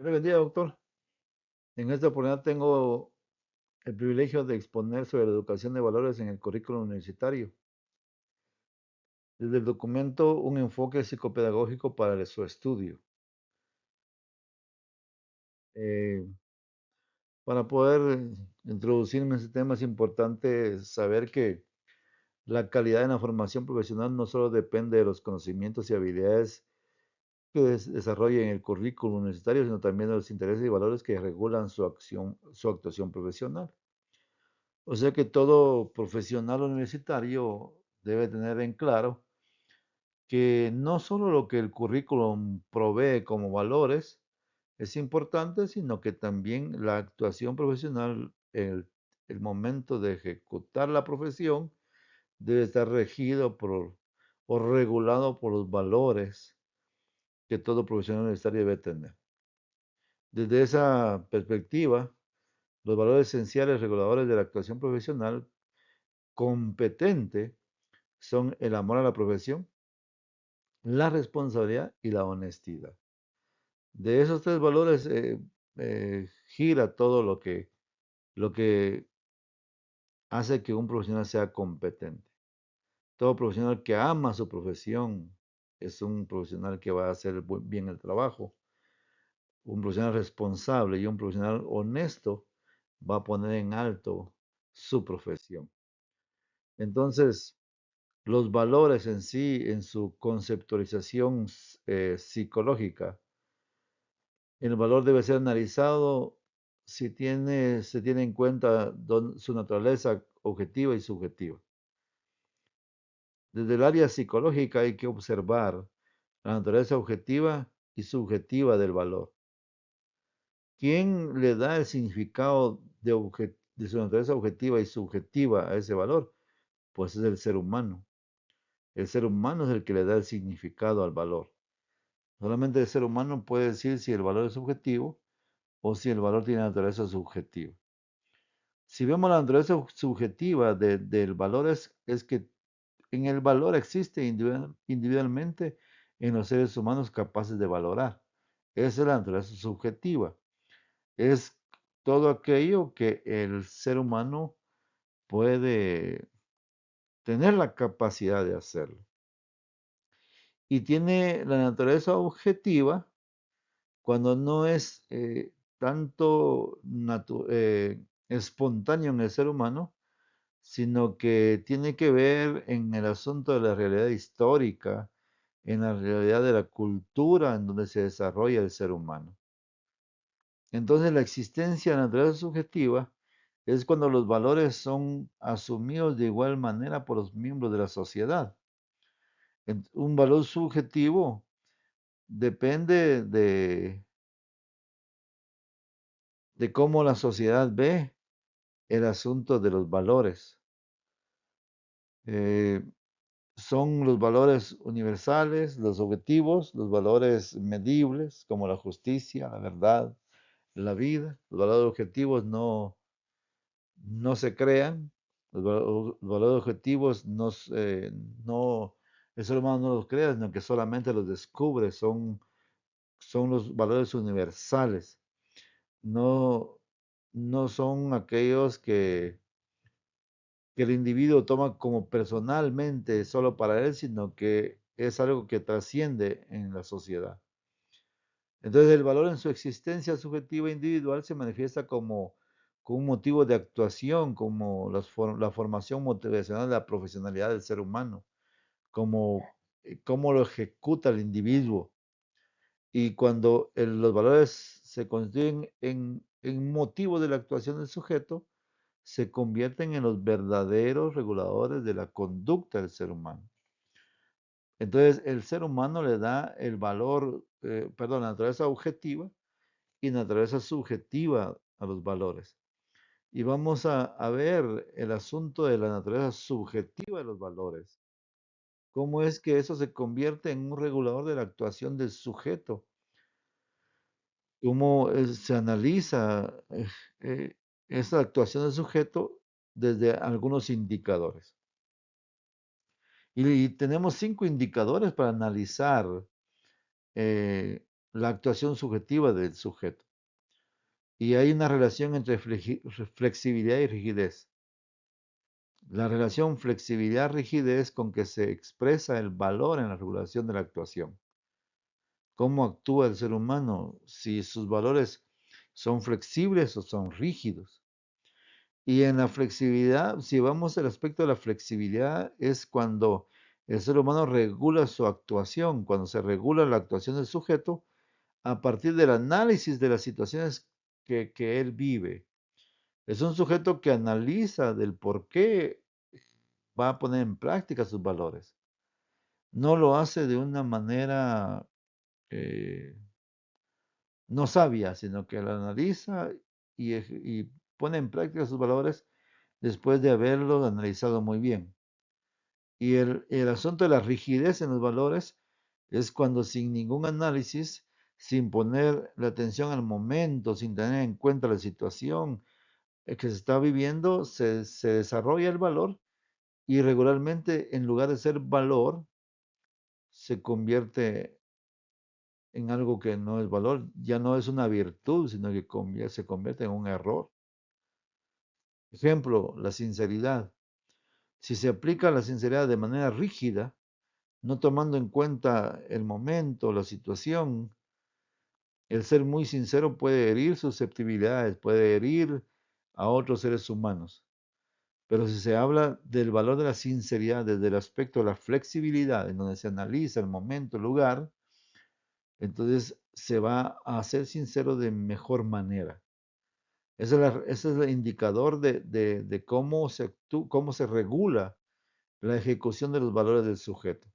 Dios le bendiga, doctor. En esta oportunidad tengo el privilegio de exponer sobre la educación de valores en el currículo universitario. Desde el documento, un enfoque psicopedagógico para su estudio. Eh, para poder introducirme en este tema es importante saber que la calidad en la formación profesional no solo depende de los conocimientos y habilidades que desarrolle en el currículo universitario, sino también de los intereses y valores que regulan su acción, su actuación profesional. O sea que todo profesional universitario debe tener en claro que no solo lo que el currículum provee como valores es importante, sino que también la actuación profesional, el momento de ejecutar la profesión, debe estar regido por o regulado por los valores que todo profesional universitario debe tener. Desde esa perspectiva, los valores esenciales reguladores de la actuación profesional competente son el amor a la profesión, la responsabilidad y la honestidad. De esos tres valores gira todo lo que hace que un profesional sea competente. Todo profesional que ama su profesión es un profesional que va a hacer bien el trabajo. Un profesional responsable y un profesional honesto va a poner en alto su profesión. Entonces, los valores en sí, en su conceptualización psicológica, el valor debe ser analizado si se tiene en cuenta su naturaleza objetiva y subjetiva. Desde el área psicológica hay que observar la naturaleza objetiva y subjetiva del valor. ¿Quién le da el significado de su naturaleza objetiva y subjetiva a ese valor? Pues es el ser humano. El ser humano es el que le da el significado al valor. Solamente el ser humano puede decir si el valor es subjetivo o si el valor tiene naturaleza subjetiva. Si vemos la naturaleza subjetiva del valor es que en el valor existe individualmente en los seres humanos capaces de valorar. Esa es la naturaleza subjetiva. Es todo aquello que el ser humano puede tener la capacidad de hacerlo. Y tiene la naturaleza objetiva cuando no es tanto espontáneo en el ser humano, sino que tiene que ver en el asunto de la realidad histórica, en la realidad de la cultura en donde se desarrolla el ser humano. Entonces, la existencia de la naturaleza subjetiva es cuando los valores son asumidos de igual manera por los miembros de la sociedad. Un valor subjetivo depende de cómo la sociedad ve el asunto de los valores. Eh, son los valores universales, los objetivos, los valores medibles, como la justicia, la verdad, la vida. Los valores objetivos no se crean, los valores objetivos no, el ser humano no los crea, sino que solamente los descubre, son los valores universales, no, no son aquellos que el individuo toma como personalmente solo para él, sino que es algo que trasciende en la sociedad. Entonces el valor en su existencia subjetiva e individual se manifiesta como un motivo de actuación, como la formación motivacional de la profesionalidad del ser humano, como cómo lo ejecuta el individuo. Y cuando los valores se constituyen en motivo de la actuación del sujeto, se convierten en los verdaderos reguladores de la conducta del ser humano. Entonces, el ser humano le da el valor, perdón, la naturaleza objetiva y naturaleza subjetiva a los valores. Y vamos a ver el asunto de la naturaleza subjetiva de los valores. ¿Cómo es que eso se convierte en un regulador de la actuación del sujeto? ¿Cómo se analiza eh, esa actuación del sujeto desde algunos indicadores? Y tenemos 5 indicadores para analizar la actuación subjetiva del sujeto. Y hay una relación entre flexibilidad y rigidez. La relación flexibilidad-rigidez con que se expresa el valor en la regulación de la actuación. ¿Cómo actúa el ser humano? Si sus valores son flexibles o son rígidos. Y en la flexibilidad, si vamos al aspecto de la flexibilidad, es cuando el ser humano regula su actuación, cuando se regula la actuación del sujeto a partir del análisis de las situaciones que él vive. Es un sujeto que analiza del por qué va a poner en práctica sus valores. No lo hace de una manera eh, no sabia, sino que lo analiza y pone en práctica sus valores después de haberlo analizado muy bien. Y el asunto de la rigidez en los valores es cuando sin ningún análisis, sin poner la atención al momento, sin tener en cuenta la situación que se está viviendo, se desarrolla el valor y regularmente en lugar de ser valor, se convierte en algo que no es valor, ya no es una virtud, sino que se convierte en un error. Ejemplo, la sinceridad. Si se aplica la sinceridad de manera rígida, no tomando en cuenta el momento, la situación, el ser muy sincero puede herir susceptibilidades, puede herir a otros seres humanos. Pero si se habla del valor de la sinceridad desde el aspecto de la flexibilidad, en donde se analiza el momento, el lugar, entonces se va a ser sincero de mejor manera. Ese es el indicador de cómo se regula la ejecución de los valores del sujeto.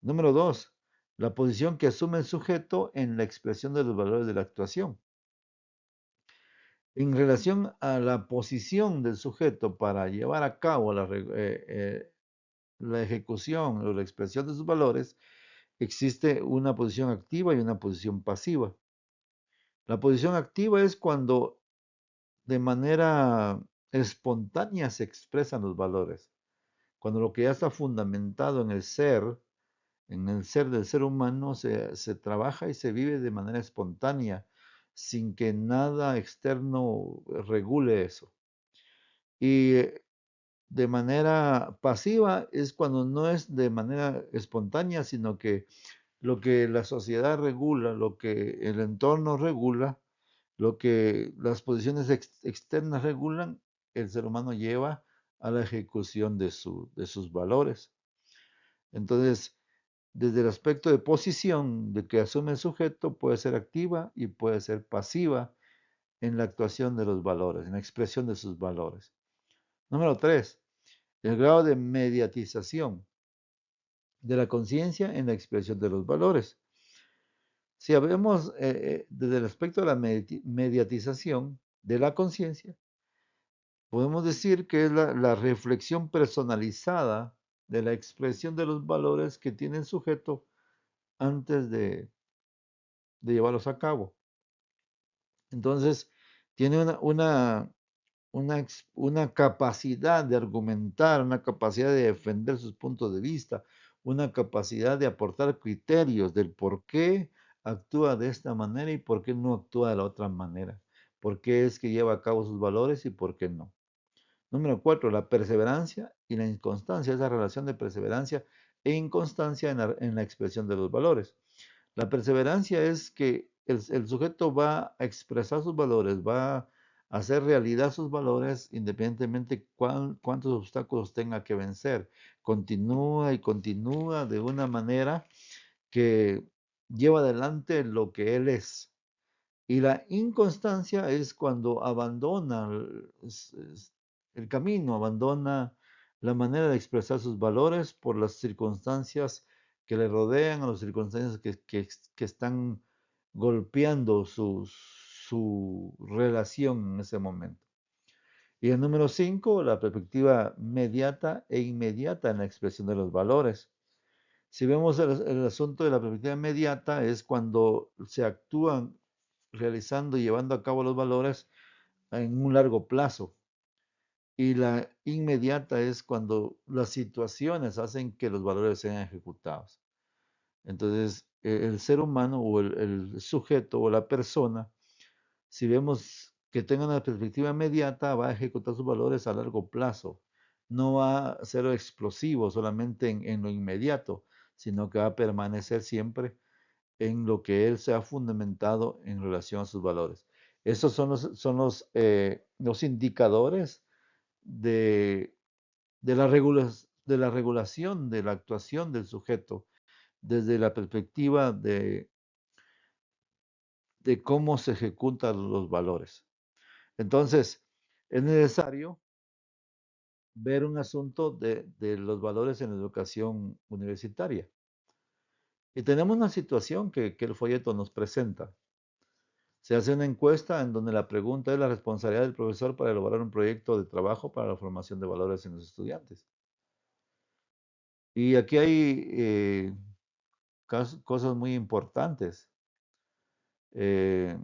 Número dos, la posición que asume el sujeto en la expresión de los valores de la actuación. En relación a la posición del sujeto para llevar a cabo la ejecución o la expresión de sus valores, existe una posición activa y una posición pasiva. La posición activa es cuando de manera espontánea se expresan los valores, cuando lo que ya está fundamentado en el ser del ser humano, se trabaja y se vive de manera espontánea, sin que nada externo regule eso. Y de manera pasiva es cuando no es de manera espontánea, sino que lo que la sociedad regula, lo que el entorno regula, lo que las posiciones externas regulan, el ser humano lleva a la ejecución de sus valores. Entonces, desde el aspecto de posición de que asume el sujeto, puede ser activa y puede ser pasiva en la actuación de los valores, en la expresión de sus valores. Número 3, el grado de mediatización de la conciencia en la expresión de los valores. Si hablamos desde el aspecto de la mediatización de la conciencia, podemos decir que es la reflexión personalizada de la expresión de los valores que tiene el sujeto antes de llevarlos a cabo. Entonces, tiene una capacidad de argumentar, una capacidad de defender sus puntos de vista, una capacidad de aportar criterios del por qué actúa de esta manera y por qué no actúa de la otra manera, por qué es que lleva a cabo sus valores y por qué no. Número 4, la perseverancia y la inconstancia, esa relación de perseverancia e inconstancia en la expresión de los valores. La perseverancia es que el sujeto va a expresar sus valores, va a hacer realidad sus valores independientemente cuántos obstáculos tenga que vencer. Continúa y continúa de una manera que lleva adelante lo que él es. Y la inconstancia es cuando abandona el camino, abandona la manera de expresar sus valores por las circunstancias que le rodean, o las circunstancias que están golpeando su relación en ese momento. Y el número 5, la perspectiva mediata e inmediata en la expresión de los valores. Si vemos el asunto de la perspectiva inmediata, es cuando se actúan realizando y llevando a cabo los valores en un largo plazo. Y la inmediata es cuando las situaciones hacen que los valores sean ejecutados. Entonces, el ser humano o el sujeto o la persona, si vemos que tenga una perspectiva inmediata, va a ejecutar sus valores a largo plazo. No va a ser explosivo solamente en lo inmediato, sino que va a permanecer siempre en lo que él se ha fundamentado en relación a sus valores. Esos los indicadores de, de la regulación de la actuación del sujeto desde la perspectiva de cómo se ejecutan los valores. Entonces, es necesario ver un asunto de los valores en la educación universitaria. Y tenemos una situación que el folleto nos presenta. Se hace una encuesta en donde la pregunta es la responsabilidad del profesor para elaborar un proyecto de trabajo para la formación de valores en los estudiantes. Y aquí hay cosas muy importantes. Eh,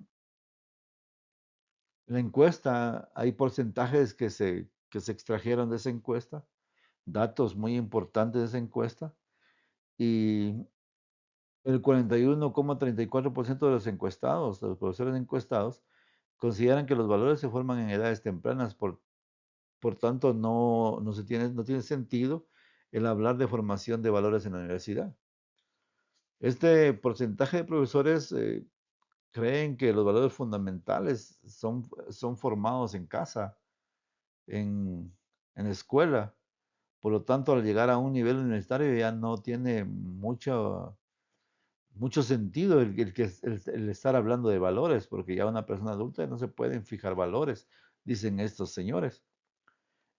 la encuesta, hay porcentajes que se extrajeron de esa encuesta, datos muy importantes de esa encuesta, y el 41,34% de los encuestados, de los profesores encuestados, consideran que los valores se forman en edades tempranas, por tanto no tiene sentido el hablar de formación de valores en la universidad. Este porcentaje de profesores creen que los valores fundamentales son formados en casa, en, en escuela. Por lo tanto, al llegar a un nivel universitario ya no tiene mucho sentido el estar hablando de valores, porque ya una persona adulta no se pueden fijar valores, dicen estos señores.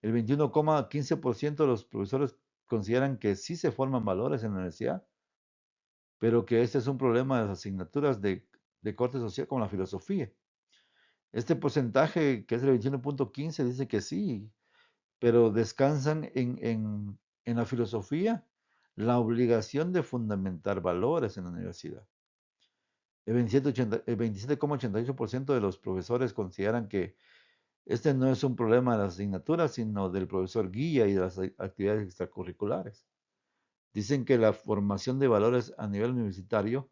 El 21,15% de los profesores consideran que sí se forman valores en la universidad, pero que este es un problema de las asignaturas de corte social como la filosofía. Este porcentaje, que es el 21,15, dice que sí, pero descansan en la filosofía la obligación de fundamentar valores en la universidad. El 27,88% de los profesores consideran que este no es un problema de las asignaturas, sino del profesor guía y de las actividades extracurriculares. Dicen que la formación de valores a nivel universitario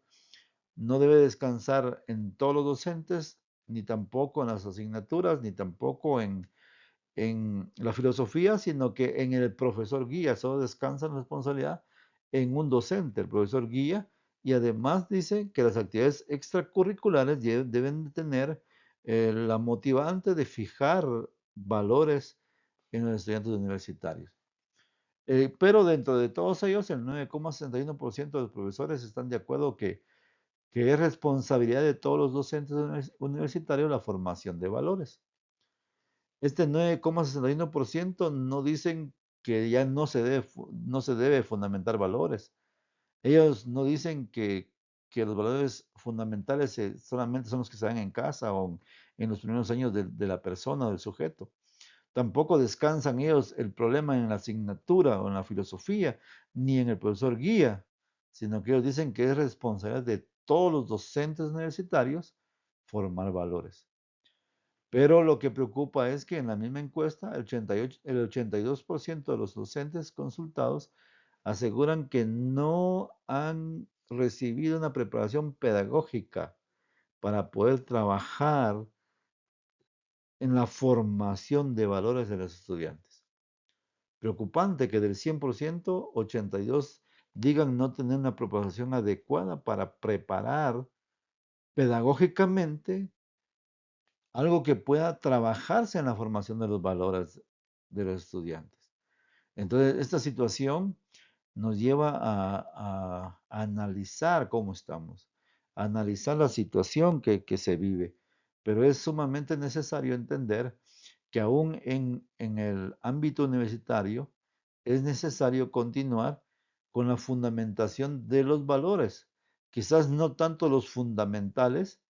no debe descansar en todos los docentes, ni tampoco en las asignaturas, ni tampoco en la filosofía, sino que en el profesor guía. Solo descansa la responsabilidad en un docente, el profesor guía, y además dice que las actividades extracurriculares deben de tener la motivante de fijar valores en los estudiantes universitarios. Pero dentro de todos ellos, el 9,61% de los profesores están de acuerdo que es responsabilidad de todos los docentes universitarios la formación de valores. Este 9,61% no dicen que ya no se debe fundamentar valores. Ellos no dicen que los valores fundamentales solamente son los que se dan en casa o en los primeros años de la persona o del sujeto. Tampoco descansan ellos el problema en la asignatura o en la filosofía, ni en el profesor guía, sino que ellos dicen que es responsabilidad de todos los docentes universitarios formar valores. Pero lo que preocupa es que en la misma encuesta, el 82% de los docentes consultados aseguran que no han recibido una preparación pedagógica para poder trabajar en la formación de valores de los estudiantes. Preocupante que del 100%, 82 digan no tener una preparación adecuada para preparar pedagógicamente algo que pueda trabajarse en la formación de los valores de los estudiantes. Entonces, esta situación nos lleva a analizar cómo estamos, a analizar la situación que se vive, pero es sumamente necesario entender que aún en el ámbito universitario es necesario continuar con la fundamentación de los valores, quizás no tanto los fundamentales,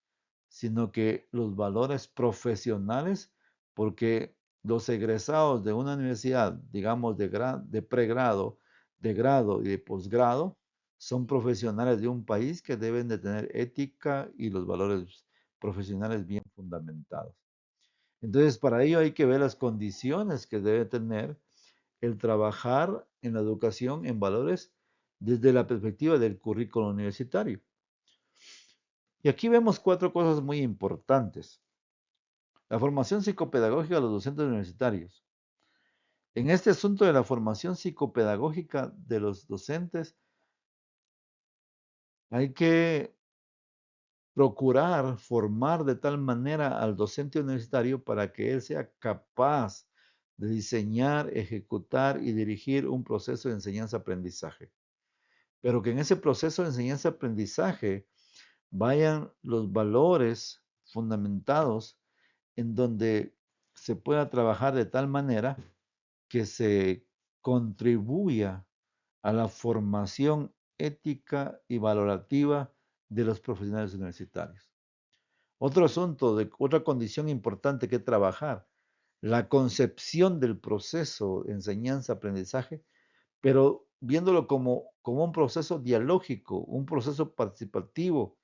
sino que los valores profesionales, porque los egresados de una universidad, digamos de pregrado, de grado y de posgrado, son profesionales de un país que deben de tener ética y los valores profesionales bien fundamentados. Entonces, para ello hay que ver las condiciones que debe tener el trabajar en la educación en valores desde la perspectiva del currículo universitario. Y aquí vemos cuatro cosas muy importantes. La formación psicopedagógica de los docentes universitarios. En este asunto de la formación psicopedagógica de los docentes, hay que procurar formar de tal manera al docente universitario para que él sea capaz de diseñar, ejecutar y dirigir un proceso de enseñanza-aprendizaje. Pero que en ese proceso de enseñanza-aprendizaje vayan los valores fundamentados en donde se pueda trabajar de tal manera que se contribuya a la formación ética y valorativa de los profesionales universitarios. Otro asunto, otra condición importante que trabajar, la concepción del proceso de enseñanza-aprendizaje, pero viéndolo como un proceso dialógico, un proceso participativo,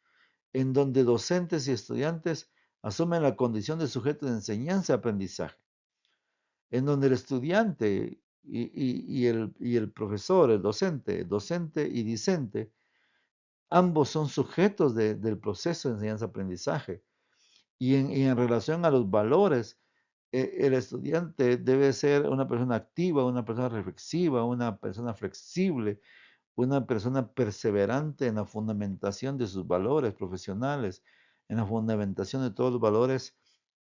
en donde docentes y estudiantes asumen la condición de sujeto de enseñanza-aprendizaje, en donde el estudiante y el profesor, el docente y discente, ambos son sujetos del proceso de enseñanza-aprendizaje. Y en relación a los valores, el estudiante debe ser una persona activa, una persona reflexiva, una persona flexible, una persona perseverante en la fundamentación de sus valores profesionales, en la fundamentación de todos los valores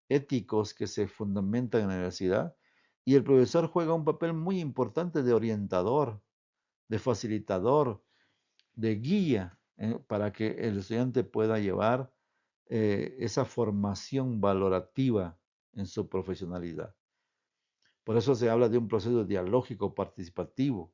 éticos que se fundamentan en la universidad. Y el profesor juega un papel muy importante de orientador, de facilitador, de guía, para que el estudiante pueda llevar esa formación valorativa en su profesionalidad. Por eso se habla de un proceso dialógico participativo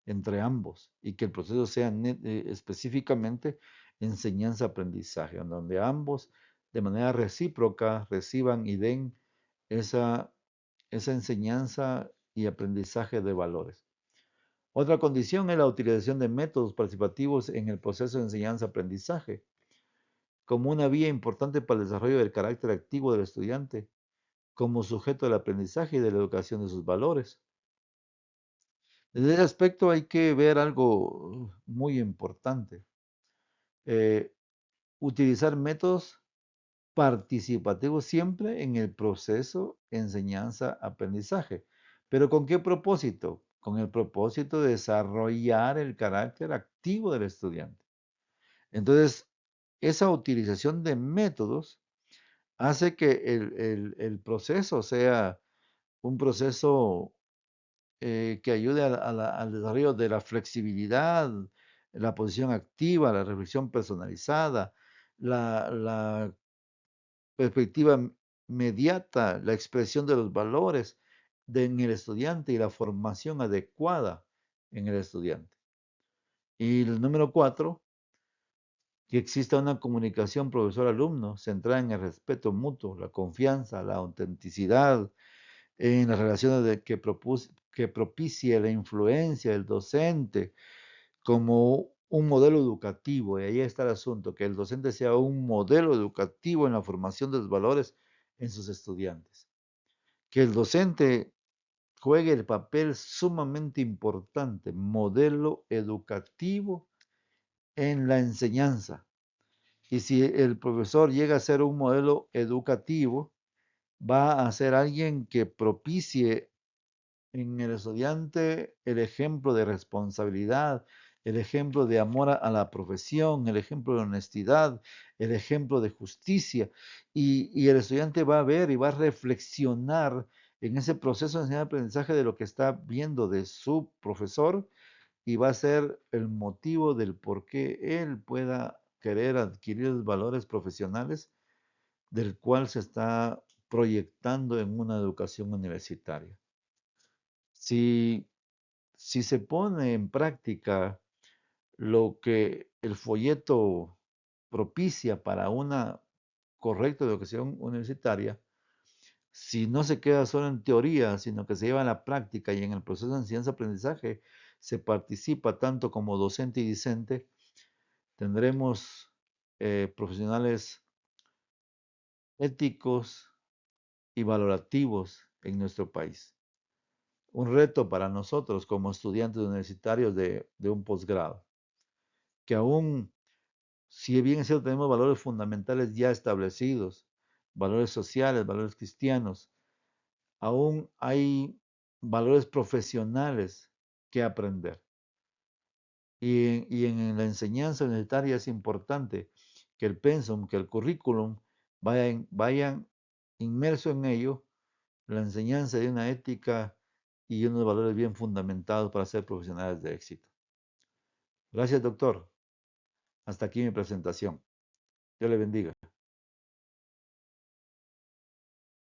entre ambos y que el proceso sea específicamente enseñanza-aprendizaje, en donde ambos de manera recíproca reciban y den esa, esa enseñanza y aprendizaje de valores. Otra condición es la utilización de métodos participativos en el proceso de enseñanza-aprendizaje, como una vía importante para el desarrollo del carácter activo del estudiante, como sujeto del aprendizaje y de la educación de sus valores. Desde ese aspecto hay que ver algo muy importante. Eh, Utilizar métodos participativos siempre en el proceso enseñanza-aprendizaje. ¿Pero con qué propósito? Con el propósito de desarrollar el carácter activo del estudiante. Entonces, esa utilización de métodos hace que el proceso sea un proceso que ayude al desarrollo de la flexibilidad, la posición activa, la reflexión personalizada, la perspectiva mediata, la expresión de los valores en el estudiante y la formación adecuada en el estudiante. Y el número 4, que exista una comunicación profesor-alumno centrada en el respeto mutuo, la confianza, la autenticidad, en las relaciones que propicie la influencia del docente como un modelo educativo. Y ahí está el asunto, que el docente sea un modelo educativo en la formación de los valores en sus estudiantes. Que el docente juegue el papel sumamente importante, modelo educativo en la enseñanza. Y si el profesor llega a ser un modelo educativo, va a ser alguien que propicie en el estudiante el ejemplo de responsabilidad, el ejemplo de amor a la profesión, el ejemplo de honestidad, el ejemplo de justicia. Y el estudiante va a ver y va a reflexionar en ese proceso de enseñanza-aprendizaje de lo que está viendo de su profesor y va a ser el motivo del por qué él pueda querer adquirir los valores profesionales del cual se está proyectando en una educación universitaria. Si, si se pone en práctica lo que el folleto propicia para una correcta educación universitaria, si no se queda solo en teoría, sino que se lleva a la práctica y en el proceso de enseñanza-aprendizaje se participa tanto como docente y discente, tendremos profesionales éticos y valorativos en nuestro país. Un reto para nosotros como estudiantes universitarios de un posgrado, que aún Si bien es cierto, tenemos valores fundamentales ya establecidos, valores sociales, valores cristianos, aún hay valores profesionales que aprender. Y en la enseñanza universitaria es importante que el pensum, que el currículum vayan inmerso en ello la enseñanza de una ética y unos valores bien fundamentados para ser profesionales de éxito. Gracias, doctor. Hasta aquí mi presentación. Dios le bendiga.